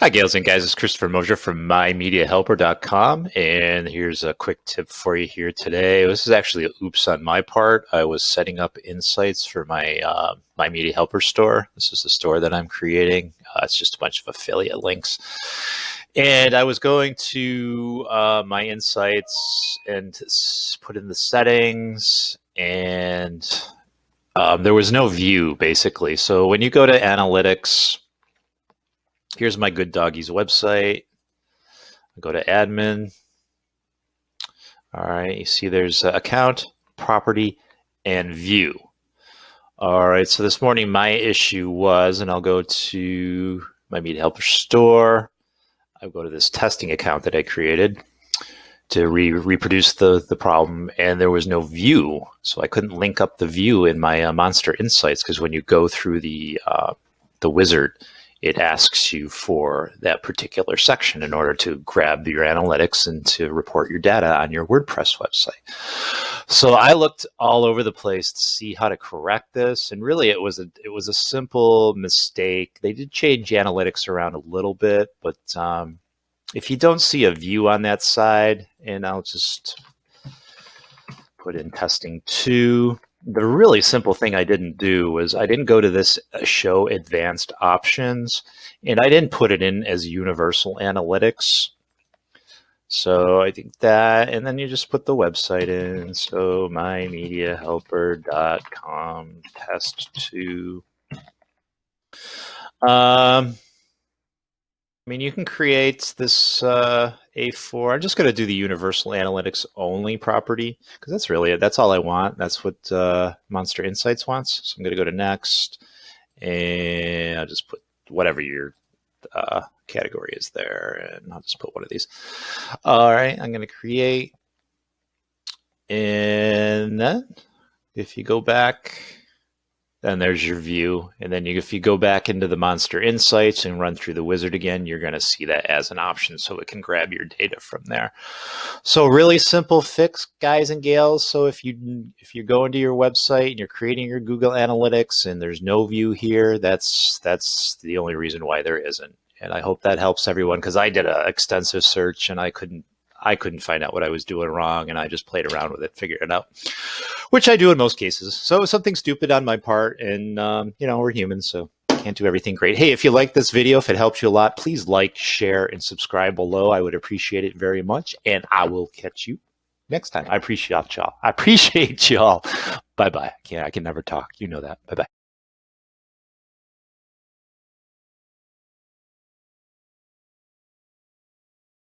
Hi, gals and guys. It's Christopher Mosier from MyMediaHelper.com, and here's a quick tip for you here today. This is actually an oops on my part. I was setting up insights for my My Media Helper store. This is the store that I'm creating. It's just a bunch of affiliate links. And I was going to my insights and put in the settings, and there was no view, basically. So when you go to analytics, here's my good doggy's website. I go to admin. All right, you see there's account, property, and view. All right, so this morning my issue was, and I'll go to my Media Helper store. I'll go to this testing account that I created to reproduce the problem, and there was no view. So I couldn't link up the view in my Monster Insights, because when you go through the wizard, it asks you for that particular section in order to grab your analytics and to report your data on your WordPress website. So I looked all over the place to see how to correct this, and really it was a simple mistake. They did change analytics around a little bit, but if you don't see a view on that side, and I'll just put in testing 2. The really simple thing I didn't do was I didn't go to this show advanced options, and I didn't put it in as universal analytics. So I think that, and then you just put the website in. So mymediahelper.com test 2. I mean, you can create this A4. I'm just going to do the universal analytics only property, because that's really it. That's all I want. That's what Monster Insights wants. So I'm going to go to next, and I'll just put whatever your category is there, and I'll just put one of these. All right, I'm going to create, and then if you go back, then there's your view. And then if you go back into the Monster Insights and run through the wizard again, you're going to see that as an option, so it can grab your data from there. So really simple fix, guys and gals. So if you're going to your website and you're creating your Google Analytics and there's no view here, that's the only reason why there isn't. And I hope that helps everyone, because I did an extensive search and I couldn't find out what I was doing wrong, and I just played around with it, figured it out, which I do in most cases. So it was something stupid on my part, and we're humans, so can't do everything great. Hey, if you like this video, if it helps you a lot, please like, share, and subscribe below. I would appreciate it very much, and I will catch you next time. I appreciate y'all. Bye-bye. I can never talk. You know that. Bye-bye.